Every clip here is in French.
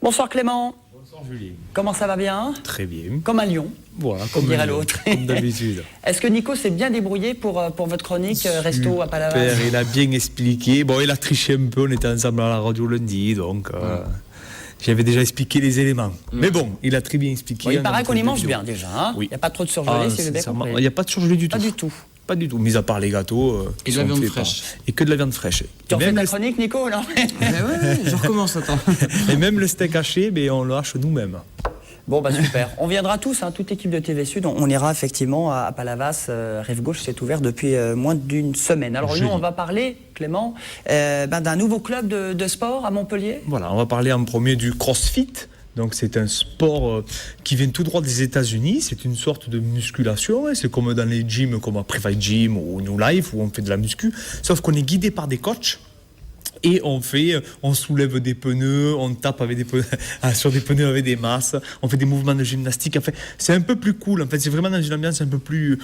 Bonsoir Clément. Bonsoir Julien. Comment ça va bien? Très bien. Comme à Lyon. Voilà, comme dirait l'autre. Comme d'habitude. Est-ce que Nico s'est bien débrouillé pour votre chronique Resto à Palavas? Il a bien expliqué. Bon, il a triché un peu, on était ensemble à la radio lundi, donc j'avais déjà expliqué les éléments. Mais bon, il a très bien expliqué. Bon, il paraît qu'on y mange bien déjà. Hein, oui. Il n'y a pas trop de surgelé, si j'ai bien compris. Il n'y a pas de surgelé du tout. Pas du tout. Pas du tout, mis à part les gâteaux. Et de la viande fraîche. Et que de la viande fraîche. Tu refais ta chronique, Nico, non? Ouais, je recommence, attends. Et même le steak haché, mais on le hache nous-mêmes. Bon, bah super. On viendra tous, hein, toute l'équipe de TV Sud. On ira effectivement à Palavas. Rive Gauche, c'est ouvert depuis moins d'une semaine. Alors nous, on va parler, Clément, d'un nouveau club de sport à Montpellier. Voilà, on va parler en premier du CrossFit. Donc c'est un sport qui vient tout droit des États-Unis. C'est une sorte de musculation. Hein. C'est comme dans les gyms, comme à Private Gym ou New Life, où on fait de la muscu. Sauf qu'on est guidé par des coachs. Et on soulève des pneus, on tape avec des pneus, sur des pneus avec des masses, on fait des mouvements de gymnastique. En fait, c'est un peu plus cool. En fait, c'est vraiment dans une ambiance un peu plus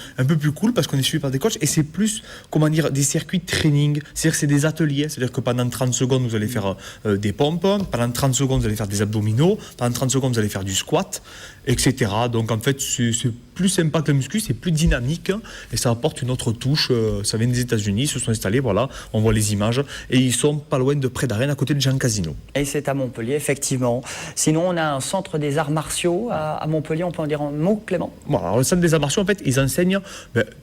cool parce qu'on est suivi par des coachs et c'est plus, comment dire, des circuits de training. C'est-à-dire que c'est des ateliers. C'est-à-dire que pendant 30 secondes, vous allez faire des pompes. Pendant 30 secondes, vous allez faire des abdominaux. Pendant 30 secondes, vous allez faire du squat, etc. Donc, en fait, c'est plus sympa que la muscu, c'est plus dynamique et ça apporte une autre touche. Ça vient des États-Unis, ils se sont installés, voilà, on voit les images et ils sont pas loin de Près d'Arène, à côté de Jean Casino. Et c'est à Montpellier, effectivement. Sinon, on a un centre des arts martiaux à Montpellier, on peut en dire un mot, Clément? Bon, alors, le centre des arts martiaux, en fait, ils enseignent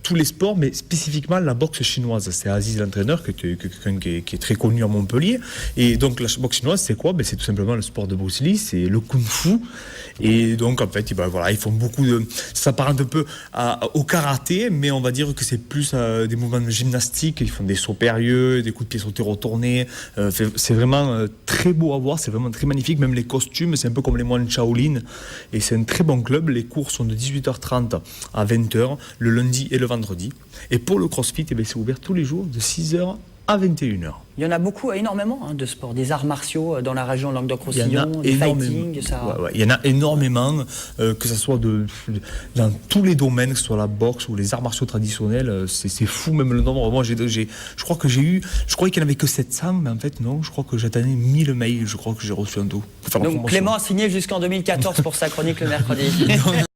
tous les sports, mais spécifiquement la boxe chinoise. C'est Aziz, l'entraîneur, qui est très connu à Montpellier. Et donc, la boxe chinoise, c'est quoi? C'est tout simplement le sport de Bruce Lee, c'est le kung-fu. Et donc, en fait, voilà, ils font beaucoup de... Ça s'apparente un peu au karaté, mais on va dire que c'est plus des mouvements de gymnastique. Ils font des sauts périlleux, des coups de pied sautés retournés. C'est vraiment très beau à voir, c'est vraiment très magnifique. Même les costumes, c'est un peu comme les moines Shaolin. Et c'est un très bon club. Les cours sont de 18h30 à 20h, le lundi et le vendredi. Et pour le CrossFit, c'est ouvert tous les jours de 6h à 21h. Il y en a beaucoup, énormément, de sports, des arts martiaux dans la région Languedoc-Roussillon, du fighting, ça... il y en a énormément, que ce soit dans tous les domaines, que ce soit la boxe ou les arts martiaux traditionnels, c'est fou même le nombre. Moi, je crois qu'il n'y en avait que 700, mais en fait non, je crois que j'attendais 1000 mails, je crois que j'ai reçu un tout. Donc Clément a signé jusqu'en 2014 pour sa chronique le mercredi.